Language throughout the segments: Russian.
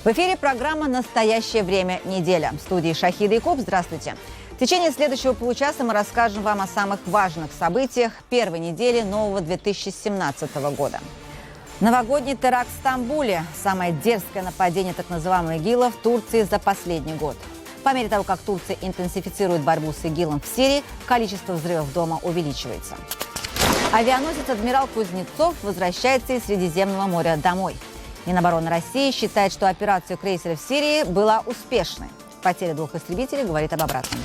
В эфире программа «Настоящее время. Неделя». В студии Шахида Якуб. Здравствуйте. В течение следующего получаса мы расскажем вам о самых важных событиях первой недели нового 2017 года. Новогодний теракт в Стамбуле. Самое дерзкое нападение так называемого ИГИЛа в Турции за последний год. По мере того, как Турция интенсифицирует борьбу с ИГИЛом в Сирии, количество взрывов дома увеличивается. Авианосец «Адмирал Кузнецов» возвращается из Средиземного моря домой. Минобороны России считает, что операция крейсера в Сирии была успешной. Потеря 2 истребителей говорит об обратном.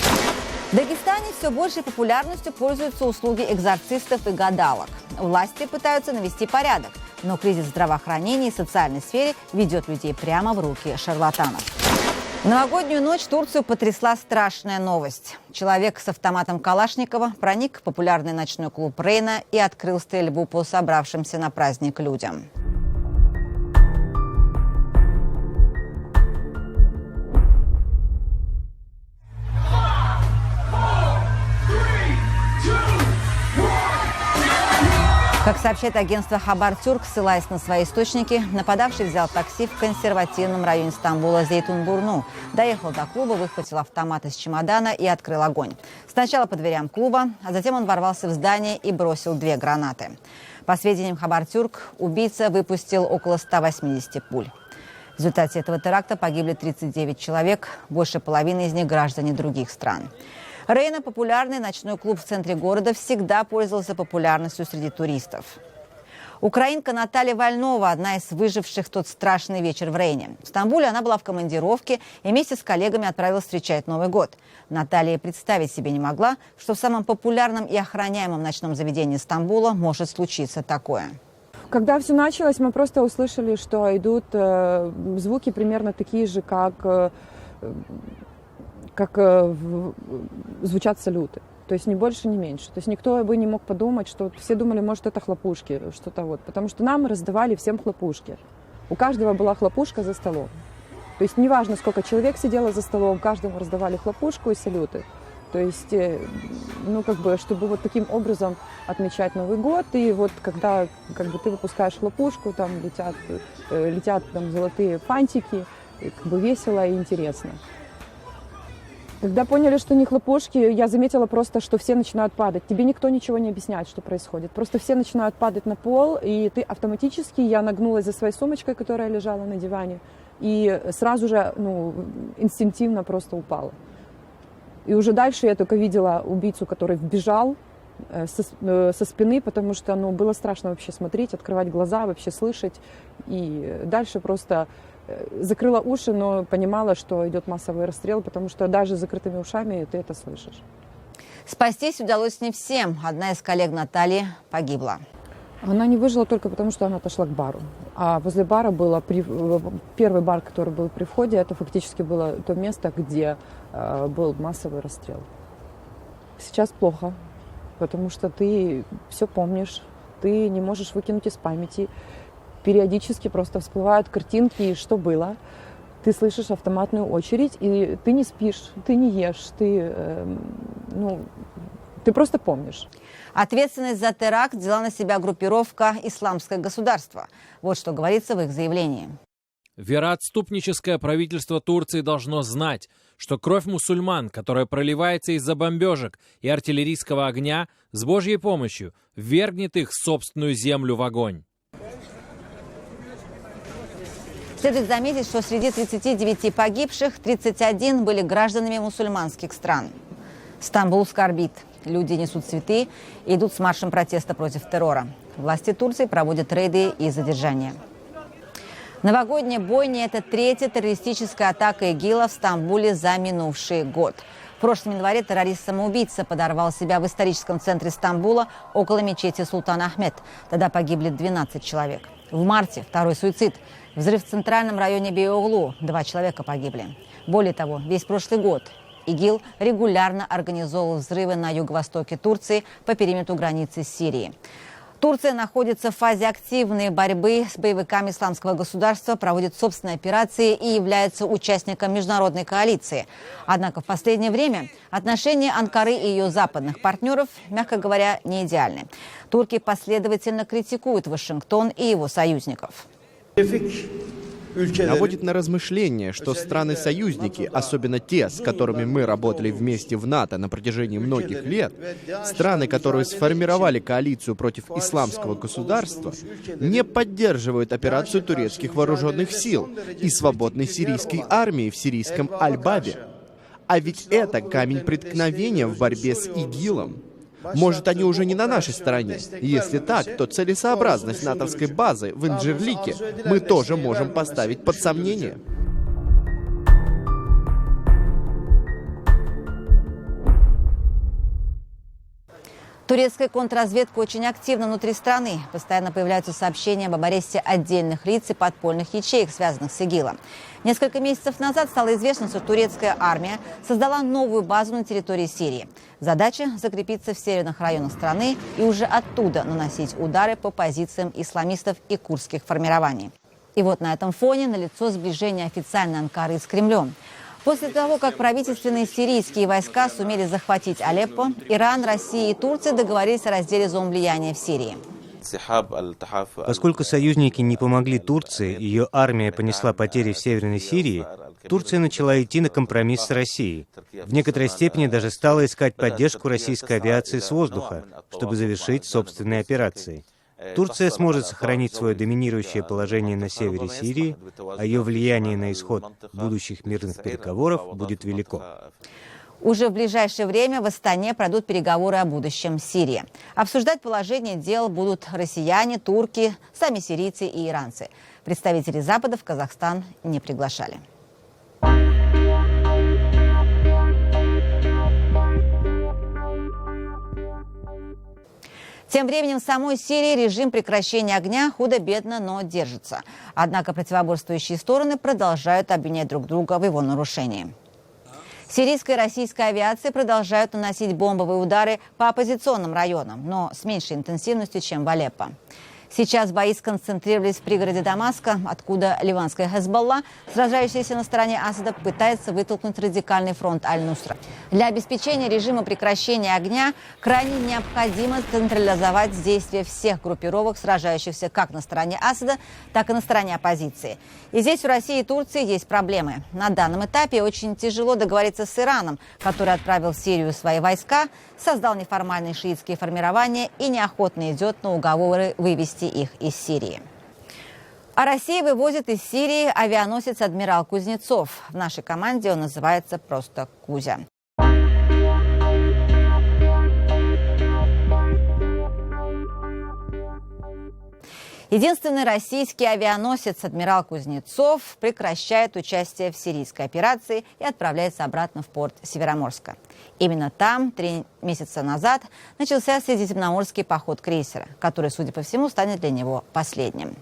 В Дагестане все большей популярностью пользуются услуги экзорцистов и гадалок. Власти пытаются навести порядок, но кризис здравоохранения и социальной сфере ведет людей прямо в руки шарлатанов. В новогоднюю ночь Турцию потрясла страшная новость. Человек с автоматом Калашникова проник в популярный ночной клуб «Рейна» и открыл стрельбу по собравшимся на праздник людям. Как сообщает агентство Хабар-Тюрк, ссылаясь на свои источники, нападавший взял такси в консервативном районе Стамбула Зейтунбурну, доехал до клуба, выхватил автомат из чемодана и открыл огонь. Сначала по дверям клуба, а затем он ворвался в здание и бросил 2 гранаты. По сведениям Хабар-Тюрк, убийца выпустил около 180 пуль. В результате этого теракта погибли 39 человек, больше половины из них граждане других стран. Рейна, популярный ночной клуб в центре города, всегда пользовался популярностью среди туристов. Украинка Наталья Вольнова – одна из выживших в тот страшный вечер в Рейне. В Стамбуле она была в командировке и вместе с коллегами отправилась встречать Новый год. Наталья представить себе не могла, что в самом популярном и охраняемом ночном заведении Стамбула может случиться такое. Когда все началось, мы просто услышали, что идут звуки примерно такие же, как звучат салюты. То есть ни больше, ни меньше. То есть никто бы не мог подумать, что все думали, может, это хлопушки, что-то вот. Потому что нам раздавали всем хлопушки. У каждого была хлопушка за столом. То есть неважно, сколько человек сидело за столом, каждому раздавали хлопушку и салюты. То есть, чтобы вот таким образом отмечать Новый год. И вот когда ты выпускаешь хлопушку, там летят там золотые фантики, и весело и интересно. Когда поняли, что не хлопушки, я заметила просто, что все начинают падать. Тебе никто ничего не объясняет, что происходит. Просто все начинают падать на пол, и ты автоматически, я нагнулась за своей сумочкой, которая лежала на диване, и сразу же, инстинктивно просто упала. И уже дальше я только видела убийцу, который вбежал со спины, потому что, было страшно вообще смотреть, открывать глаза, вообще слышать. И дальше просто закрыла уши, но понимала, что идет массовый расстрел, потому что даже с закрытыми ушами ты это слышишь. Спастись удалось не всем. Одна из коллег Натальи погибла. Она не выжила только потому, что она отошла к бару. А возле бара было первый бар, который был при входе, это фактически было то место, где был массовый расстрел. Сейчас плохо, потому что ты все помнишь, ты не можешь выкинуть из памяти. Периодически просто всплывают картинки, что было. Ты слышишь автоматную очередь, и ты не спишь, ты не ешь, ты просто помнишь. Ответственность за теракт взяла на себя группировка «Исламское государство». Вот что говорится в их заявлении. Вероотступническое правительство Турции должно знать, что кровь мусульман, которая проливается из-за бомбежек и артиллерийского огня, с Божьей помощью ввергнет их собственную землю в огонь. Следует заметить, что среди 39 погибших 31 были гражданами мусульманских стран. Стамбул скорбит. Люди несут цветы и идут с маршем протеста против террора. Власти Турции проводят рейды и задержания. Новогодняя бойня – это 3-я террористическая атака ИГИЛа в Стамбуле за минувший год. В прошлом январе террорист-самоубийца подорвал себя в историческом центре Стамбула около мечети Султан Ахмед. Тогда погибли 12 человек. В марте – 2-й суицид. Взрыв в центральном районе Бейоглу. 2 человека погибли. Более того, весь прошлый год ИГИЛ регулярно организовывал взрывы на юго-востоке Турции по периметру границы с Сирией. Турция находится в фазе активной борьбы с боевиками Исламского государства, проводит собственные операции и является участником международной коалиции. Однако в последнее время отношения Анкары и ее западных партнеров, мягко говоря, не идеальны. Турки последовательно критикуют Вашингтон и его союзников. наводит на размышление, что страны-союзники, особенно те, с которыми мы работали вместе в НАТО на протяжении многих лет, страны, которые сформировали коалицию против исламского государства, не поддерживают операцию турецких вооруженных сил и свободной сирийской армии в сирийском Аль-Бабе. А ведь это камень преткновения в борьбе с ИГИЛом. Может, они уже не на нашей стороне? Если так, то целесообразность натовской базы в Инджирлике мы тоже можем поставить под сомнение. Турецкая контрразведка очень активна внутри страны. Постоянно появляются сообщения об аресте отдельных лиц и подпольных ячеек, связанных с ИГИЛом. Несколько месяцев назад стало известно, что турецкая армия создала новую базу на территории Сирии. Задача – закрепиться в северных районах страны и уже оттуда наносить удары по позициям исламистов и курдских формирований. И вот на этом фоне налицо сближение официальной Анкары с Кремлем. После того, как правительственные сирийские войска сумели захватить Алеппо, Иран, Россия и Турция договорились о разделе зон влияния в Сирии. Поскольку союзники не помогли Турции, ее армия понесла потери в Северной Сирии, Турция начала идти на компромисс с Россией. В некоторой степени даже стала искать поддержку российской авиации с воздуха, чтобы завершить собственные операции. Турция сможет сохранить свое доминирующее положение на севере Сирии, а ее влияние на исход будущих мирных переговоров будет велико. Уже в ближайшее время в Астане пройдут переговоры о будущем Сирии. Обсуждать положение дел будут россияне, турки, сами сирийцы и иранцы. Представителей Запада в Казахстан не приглашали. Тем временем в самой Сирии режим прекращения огня худо-бедно, но держится. Однако противоборствующие стороны продолжают обвинять друг друга в его нарушении. Сирийская и российская авиация продолжают наносить бомбовые удары по оппозиционным районам, но с меньшей интенсивностью, чем в Алеппо. Сейчас бои сконцентрировались в пригороде Дамаска, откуда ливанская Хезболла, сражающаяся на стороне Асада, пытается вытолкнуть радикальный фронт Аль-Нусра. Для обеспечения режима прекращения огня крайне необходимо централизовать действия всех группировок, сражающихся как на стороне Асада, так и на стороне оппозиции. И здесь у России и Турции есть проблемы. На данном этапе очень тяжело договориться с Ираном, который отправил в Сирию свои войска, создал неформальные шиитские формирования и неохотно идет на уговоры вывести их из Сирии. А Россия вывозит из Сирии авианосец «Адмирал Кузнецов». В нашей команде он называется просто «Кузя». Единственный российский авианосец «Адмирал Кузнецов» прекращает участие в сирийской операции и отправляется обратно в порт Североморска. Именно там 3 месяца назад начался средиземноморский поход крейсера, который, судя по всему, станет для него последним.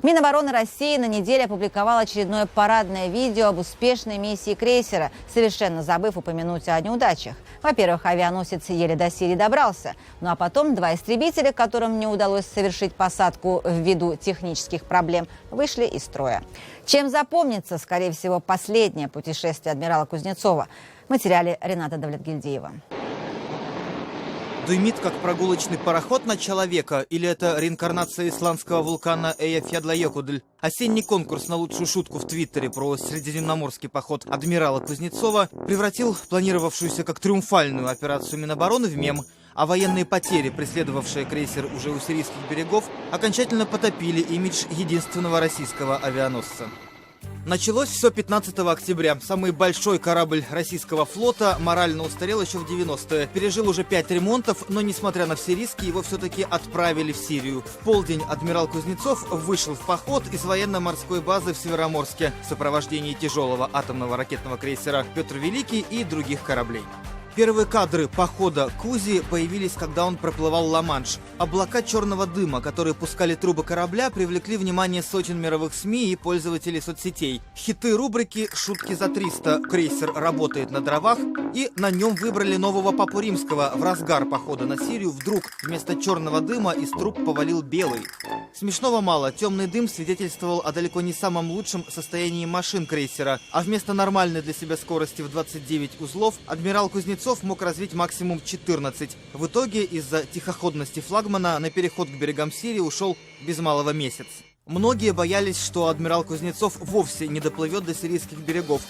Минобороны России на неделе опубликовал очередное парадное видео об успешной миссии крейсера, совершенно забыв упомянуть о неудачах. Во-первых, авианосец еле до Сирии добрался, ну а потом 2 истребителя, которым не удалось совершить посадку ввиду технических проблем, вышли из строя. Чем запомнится, скорее всего, последнее путешествие адмирала Кузнецова? В материале Рената Давлетгильдиева. Дымит, как прогулочный пароход на человека, или это реинкарнация исландского вулкана Эйяфьядла-Екудль? Осенний конкурс на лучшую шутку в Твиттере про средиземноморский поход адмирала Кузнецова превратил планировавшуюся как триумфальную операцию Минобороны в мем, а военные потери, преследовавшие крейсер уже у сирийских берегов, окончательно потопили имидж единственного российского авианосца. Началось все 15 октября. Самый большой корабль российского флота морально устарел еще в 90-е. Пережил уже 5 ремонтов, но несмотря на все риски, его все-таки отправили в Сирию. В полдень адмирал Кузнецов вышел в поход из военно-морской базы в Североморске в сопровождении тяжелого атомного ракетного крейсера «Петр Великий» и других кораблей. Первые кадры похода Кузи появились, когда он проплывал Ла-Манш. Облака черного дыма, которые пускали трубы корабля, привлекли внимание сотен мировых СМИ и пользователей соцсетей. Хиты рубрики «Шутки за 300», «Крейсер работает на дровах» и на нем выбрали нового папу римского. В разгар похода на Сирию вдруг вместо черного дыма из труб повалил белый. Смешного мало, темный дым свидетельствовал о далеко не самом лучшем состоянии машин крейсера, а вместо нормальной для себя скорости в 29 узлов адмирал Кузнецов мог развить максимум 14. В итоге из-за тихоходности флагмана на переход к берегам Сирии ушел без малого месяц. Многие боялись, что адмирал Кузнецов вовсе не доплывет до сирийских берегов.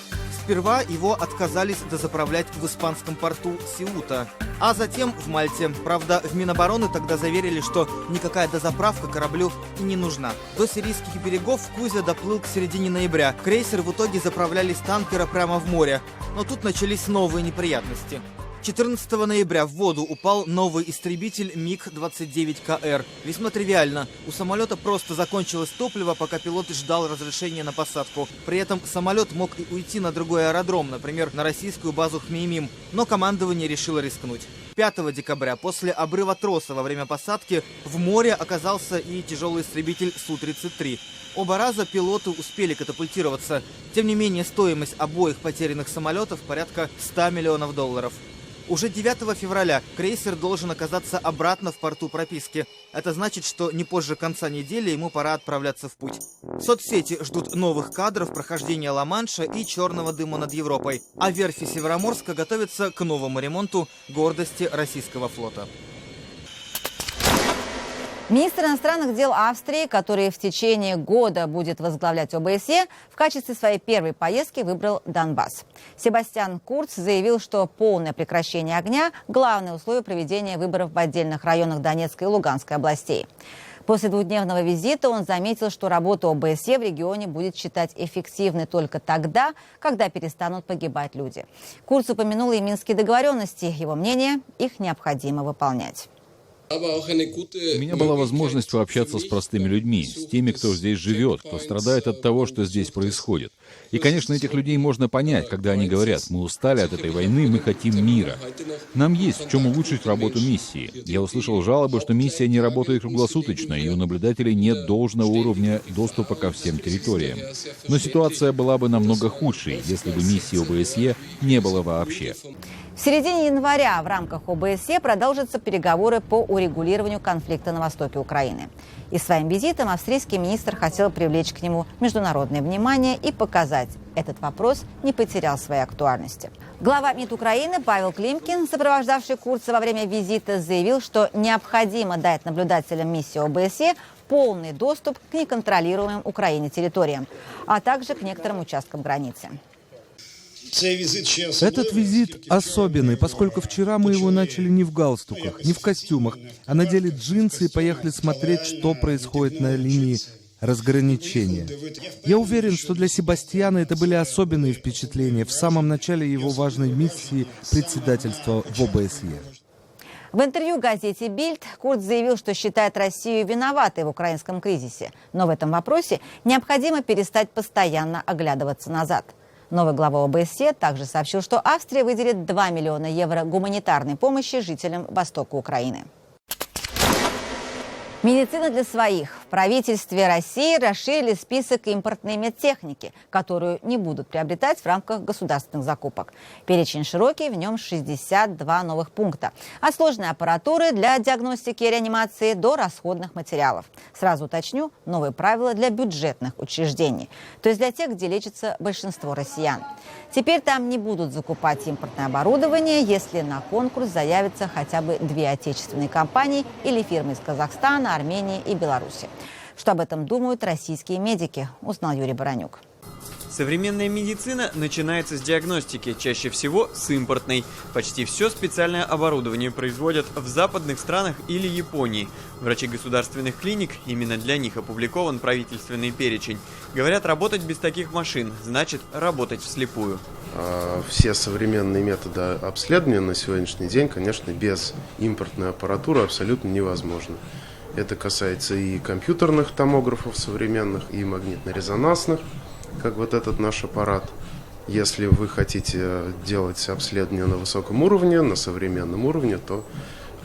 Сперва его отказались дозаправлять в испанском порту Сеута, а затем в Мальте. Правда, в Минобороны тогда заверили, что никакая дозаправка кораблю и не нужна. До сирийских берегов Кузя доплыл к середине ноября. Крейсер в итоге заправляли с танкера прямо в море. Но тут начались новые неприятности. 14 ноября в воду упал новый истребитель МиГ-29КР. Весьма тривиально. У самолета просто закончилось топливо, пока пилот ждал разрешения на посадку. При этом самолет мог и уйти на другой аэродром, например, на российскую базу Хмеймим. Но командование решило рискнуть. 5 декабря, после обрыва троса во время посадки, в море оказался и тяжелый истребитель Су-33. Оба раза пилоты успели катапультироваться. Тем не менее, стоимость обоих потерянных самолетов порядка $100 миллионов. Уже 9 февраля крейсер должен оказаться обратно в порту прописки. Это значит, что не позже конца недели ему пора отправляться в путь. Соцсети ждут новых кадров прохождения Ла-Манша и черного дыма над Европой. А верфи Североморска готовятся к новому ремонту гордости российского флота. Министр иностранных дел Австрии, который в течение года будет возглавлять ОБСЕ, в качестве своей первой поездки выбрал Донбасс. Себастьян Курц заявил, что полное прекращение огня – главное условие проведения выборов в отдельных районах Донецкой и Луганской областей. После двухдневного визита он заметил, что работу ОБСЕ в регионе будет считать эффективной только тогда, когда перестанут погибать люди. Курц упомянул и минские договоренности. Его мнение – их необходимо выполнять. У меня была возможность пообщаться с простыми людьми, с теми, кто здесь живет, кто страдает от того, что здесь происходит. И, конечно, этих людей можно понять, когда они говорят: мы устали от этой войны, мы хотим мира. Нам есть в чем улучшить работу миссии. Я услышал жалобы, что миссия не работает круглосуточно, и у наблюдателей нет должного уровня доступа ко всем территориям. Но ситуация была бы намного худшей, если бы миссии ОБСЕ не было вообще. В середине января в рамках ОБСЕ продолжатся переговоры по урегулированию конфликта на востоке Украины. И своим визитом австрийский министр хотел привлечь к нему международное внимание и показать, этот вопрос не потерял своей актуальности. Глава МИД Украины Павел Климкин, сопровождавший Курца во время визита, заявил, что необходимо дать наблюдателям миссии ОБСЕ полный доступ к неконтролируемым Украиной территориям, а также к некоторым участкам границы. Этот визит особенный, поскольку вчера мы его начали не в галстуках, не в костюмах, а надели джинсы и поехали смотреть, что происходит на линии разграничения. Я уверен, что для Себастьяна это были особенные впечатления в самом начале его важной миссии председательства в ОБСЕ. В интервью газете «Бильд» Курц заявил, что считает Россию виноватой в украинском кризисе, но в этом вопросе необходимо перестать постоянно оглядываться назад. Новый глава ОБСЕ также сообщил, что Австрия выделит 2 миллиона евро гуманитарной помощи жителям востока Украины. Медицина для своих. В правительстве России расширили список импортной медтехники, которую не будут приобретать в рамках государственных закупок. Перечень широкий, в нем 62 новых пункта. От сложной аппаратуры для диагностики и реанимации до расходных материалов. Сразу уточню, новые правила для бюджетных учреждений, то есть для тех, где лечится большинство россиян. Теперь там не будут закупать импортное оборудование, если на конкурс заявятся хотя бы 2 отечественные компании или фирмы из Казахстана, Армении и Беларуси. Что об этом думают российские медики, узнал Юрий Баранюк. Современная медицина начинается с диагностики, чаще всего с импортной. Почти все специальное оборудование производят в западных странах или Японии. Врачи государственных клиник, именно для них опубликован правительственный перечень, говорят, работать без таких машин значит работать вслепую. Все современные методы обследования на сегодняшний день, конечно, без импортной аппаратуры абсолютно невозможно. Это касается и компьютерных томографов современных, и магнитно-резонансных, как вот этот наш аппарат. Если вы хотите делать обследование на высоком уровне, на современном уровне, то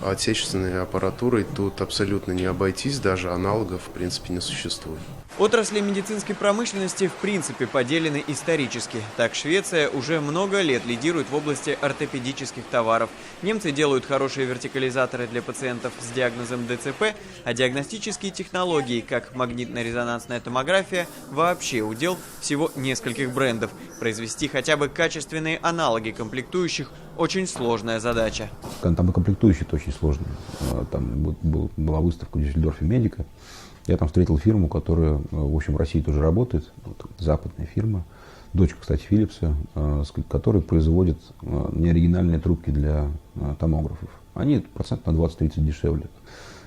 отечественной аппаратурой тут абсолютно не обойтись, даже аналогов в принципе не существует. Отрасли медицинской промышленности в принципе поделены исторически. Так, Швеция уже много лет лидирует в области ортопедических товаров. Немцы делают хорошие вертикализаторы для пациентов с диагнозом ДЦП, а диагностические технологии, как магнитно-резонансная томография, вообще удел всего нескольких брендов. Произвести хотя бы качественные аналоги комплектующих – очень сложная задача. Там и комплектующие очень сложные. Там была выставка в Дюссельдорфе медика. Я там встретил фирму, которая, в общем, в России тоже работает, вот, западная фирма, дочка, кстати, Филлипса, которая производит неоригинальные трубки для томографов. Они процент на 20-30 дешевле.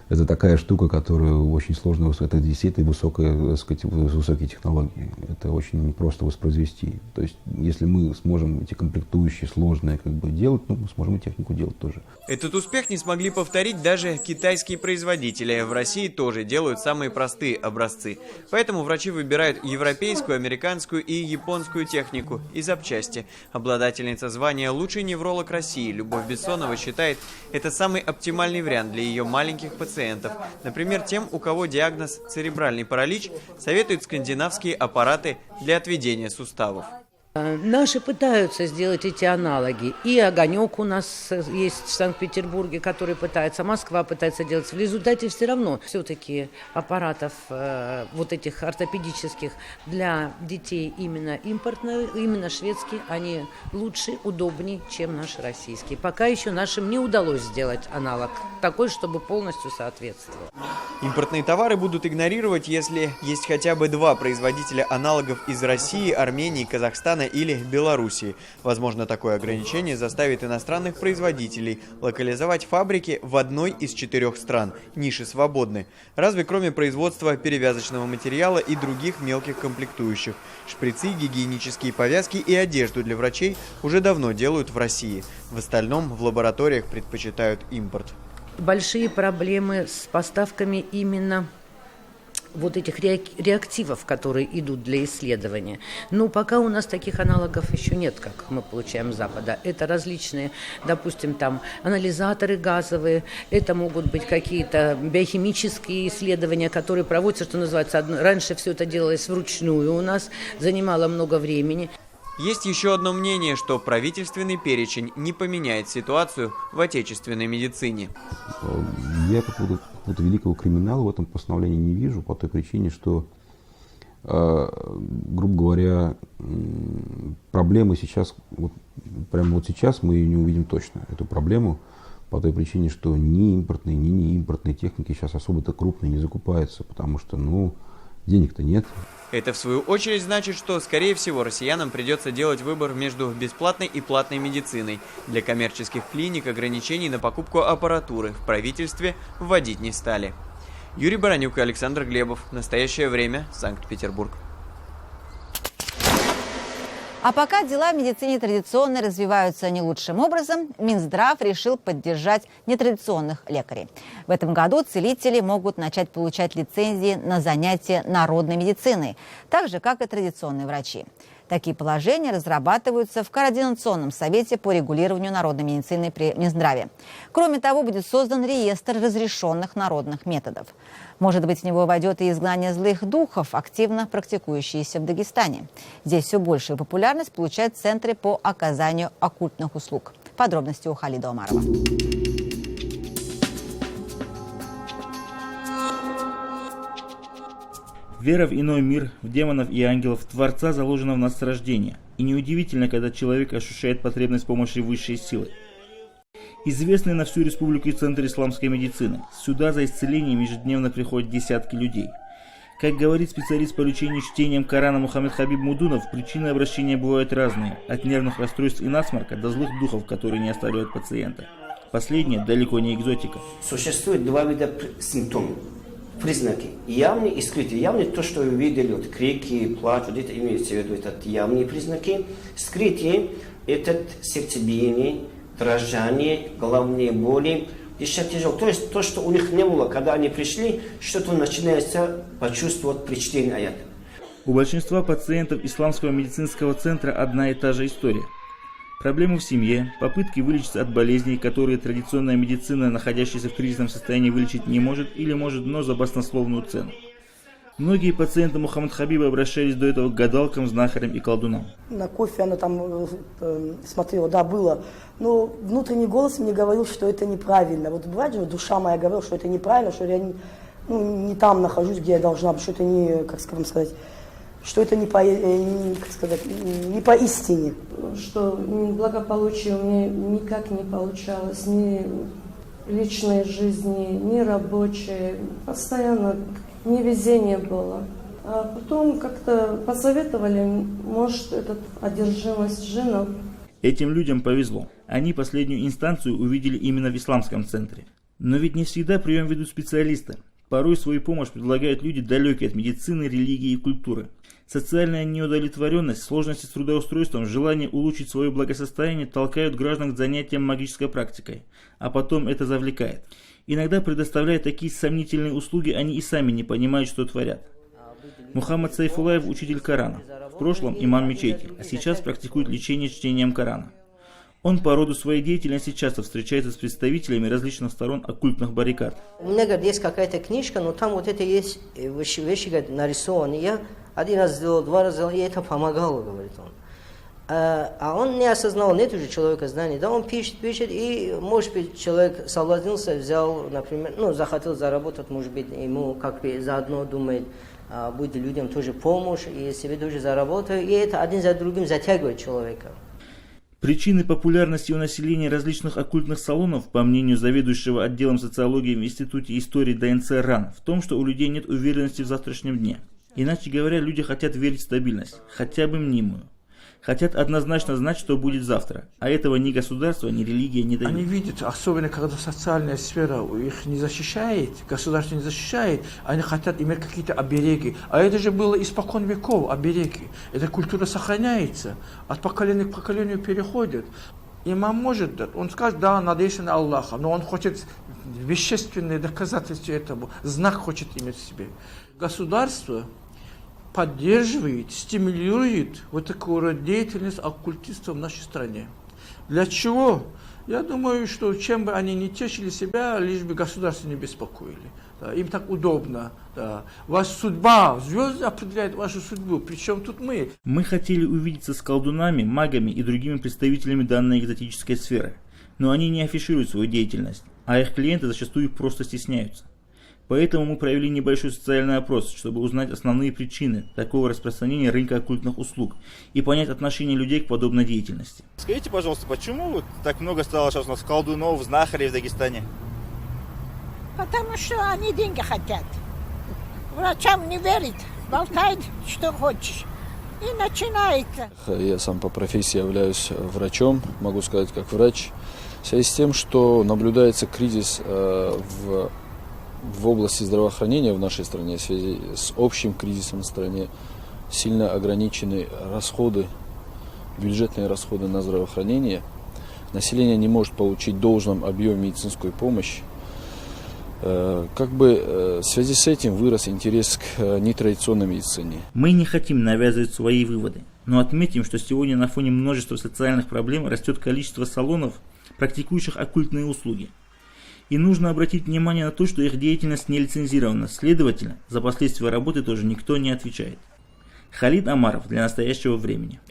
Это такая штука, которую очень сложно, это действительно высокие технологии. Это очень непросто воспроизвести. То есть, если мы сможем эти комплектующие сложные делать, мы сможем и технику делать тоже. Этот успех не смогли повторить даже китайские производители. В России тоже делают самые простые образцы. Поэтому врачи выбирают европейскую, американскую и японскую технику и запчасти. Обладательница звания «Лучший невролог России» Любовь Бессонова считает, это самый оптимальный вариант для ее маленьких пациентов. Например, тем, у кого диагноз церебральный паралич, советуют скандинавские аппараты для отведения суставов. Наши пытаются сделать эти аналоги. И «Огонек» у нас есть в Санкт-Петербурге, который пытается, Москва пытается делать. В результате все равно все-таки аппаратов вот этих ортопедических для детей именно импортные, именно шведские, они лучше, удобнее, чем наши российские. Пока еще нашим не удалось сделать аналог такой, чтобы полностью соответствовал. Импортные товары будут игнорировать, если есть хотя бы 2 производителя аналогов из России, Армении, Казахстана или Белоруссии. Возможно, такое ограничение заставит иностранных производителей локализовать фабрики в одной из 4 стран. Ниши свободны. Разве кроме производства перевязочного материала и других мелких комплектующих? Шприцы, гигиенические повязки и одежду для врачей уже давно делают в России. В остальном в лабораториях предпочитают импорт. Большие проблемы с поставками именно вот этих реактивов, которые идут для исследования. Но пока у нас таких аналогов еще нет, как мы получаем с Запада. Это различные, допустим, там анализаторы газовые, это могут быть какие-то биохимические исследования, которые проводятся, что называется, раньше все это делалось вручную у нас, занимало много времени. Есть еще одно мнение, что правительственный перечень не поменяет ситуацию в отечественной медицине. Я какого-то великого криминала в этом постановлении не вижу, по той причине, что, грубо говоря, проблемы сейчас, прямо вот сейчас мы ее не увидим точно, эту проблему, по той причине, что ни импортные, ни неимпортные техники сейчас особо-то крупные не закупаются, потому что, денег-то нет. Это, в свою очередь, значит, что, скорее всего, россиянам придется делать выбор между бесплатной и платной медициной. Для коммерческих клиник ограничений на покупку аппаратуры в правительстве вводить не стали. Юрий Баранюк и Александр Глебов. Настоящее время. Санкт-Петербург. А пока дела в медицине традиционно развиваются не лучшим образом, Минздрав решил поддержать нетрадиционных лекарей. В этом году целители могут начать получать лицензии на занятия народной медициной, так же, как и традиционные врачи. Такие положения разрабатываются в Координационном совете по регулированию народной медицины при Минздраве. Кроме того, будет создан реестр разрешенных народных методов. Может быть, в него войдет и изгнание злых духов, активно практикующиеся в Дагестане. Здесь все большую популярность получают центры по оказанию оккультных услуг. Подробности у Халида Омарова. Вера в иной мир, в демонов и ангелов Творца заложена в нас с рождения. И неудивительно, когда человек ощущает потребность помощи высшей силы. Известный на всю республику Центр исламской медицины. Сюда за исцелением ежедневно приходят десятки людей. Как говорит специалист по лечению чтением Корана Мухаммед Хабиб Мудунов, причины обращения бывают разные. От нервных расстройств и насморка до злых духов, которые не оставляют пациента. Последнее далеко не экзотика. Существует 2 вида симптомов. Признаки. Явные и скрытые. Явные то, что вы видели, крики, плач, это имеется в виду, это явные признаки. Скрытые, это сердцебиение, дрожание, головные боли, дышать тяжело. То есть то, что у них не было, когда они пришли, что-то начинается почувствовать при чтении аята. У большинства пациентов исламского медицинского центра одна и та же история. Проблемы в семье, попытки вылечиться от болезней, которые традиционная медицина, находящаяся в кризисном состоянии, вылечить не может или может, но за баснословную цену. Многие пациенты Мухаммад Хабиба обращались до этого к гадалкам, знахарям и колдунам. На кофе она там смотрела, да, было. Но внутренний голос мне говорил, что это неправильно. Вот бывает же, душа моя говорила, что это неправильно, что я не там нахожусь, где я должна быть, что это не, как сказать, что это не по истине. Что благополучие у меня никак не получалось, ни личной жизни, ни рабочей. Постоянно невезение было. А потом как-то посоветовали, может, эта одержимость джиннов. Этим людям повезло. Они последнюю инстанцию увидели именно в исламском центре. Но ведь не всегда прием ведут специалисты. Порой свою помощь предлагают люди, далекие от медицины, религии и культуры. Социальная неудовлетворенность, сложности с трудоустройством, желание улучшить свое благосостояние толкают граждан к занятиям магической практикой, а потом это завлекает. Иногда, предоставляя такие сомнительные услуги, они и сами не понимают, что творят. Мухаммад Сайфулаев – учитель Корана, в прошлом имам мечети, а сейчас практикует лечение чтением Корана. Он по роду своей деятельности часто встречается с представителями различных сторон оккультных баррикад. У меня, говорит, есть какая-то книжка, но там вот это есть вещи говорит, нарисованы. Я один раз сделал, два раза сделал, и это помогало, говорит он. А он не осознал, нет уже человека знаний. Да, он пишет, и, может быть, человек соблазнился, взял, например, захотел заработать, может быть, ему как бы заодно думает, будет людям тоже помощь, и себе тоже заработать, и это один за другим затягивает человека. Причины популярности у населения различных оккультных салонов, по мнению заведующего отделом социологии в Институте истории ДНЦ РАН, в том, что у людей нет уверенности в завтрашнем дне. Иначе говоря, люди хотят верить в стабильность, хотя бы мнимую. Хотят однозначно знать, что будет завтра. А этого ни государство, ни религия не дают. Они видят, особенно когда социальная сфера их не защищает, государство не защищает, они хотят иметь какие-то обереги. А это же было испокон веков, обереги. Эта культура сохраняется, от поколения к поколению переходит. Имам может дать, он скажет, да, надеюсь на Аллаха, но он хочет вещественные доказательства этому, знак хочет иметь в себе. Государство поддерживает, стимулирует вот такую деятельность оккультистов в нашей стране. Для чего? Я думаю, что чем бы они ни тешили себя, лишь бы государство не беспокоили. Да, им так удобно. Да. Ваша судьба, звезды определяют вашу судьбу, причем тут мы. Мы хотели увидеться с колдунами, магами и другими представителями данной экзотической сферы. Но они не афишируют свою деятельность, а их клиенты зачастую просто стесняются. Поэтому мы провели небольшой социальный опрос, чтобы узнать основные причины такого распространения рынка оккультных услуг и понять отношение людей к подобной деятельности. Скажите, пожалуйста, почему вот так много стало сейчас у нас колдунов, знахарей в Дагестане? Потому что они деньги хотят. Врачам не верят, болтают, что хочешь. И начинается. Я сам по профессии являюсь врачом, могу сказать, как врач. В связи с тем, что наблюдается кризис в области здравоохранения в нашей стране, в связи с общим кризисом в стране, сильно ограничены расходы, бюджетные расходы на здравоохранение. Население не может получить в должном объеме медицинскую помощь. В связи с этим вырос интерес к нетрадиционной медицине. Мы не хотим навязывать свои выводы, но отметим, что сегодня на фоне множества социальных проблем растет количество салонов, практикующих оккультные услуги. И нужно обратить внимание на то, что их деятельность не лицензирована, следовательно, за последствия работы тоже никто не отвечает. Халид Амаров для «Настоящего времени».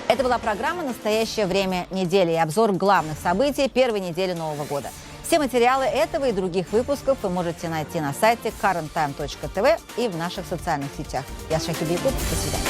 Это была программа «Настоящее время недели» и обзор главных событий первой недели Нового года. Все материалы этого и других выпусков вы можете найти на сайте currenttime.tv и в наших социальных сетях. Я Шахида Якуб. До свидания.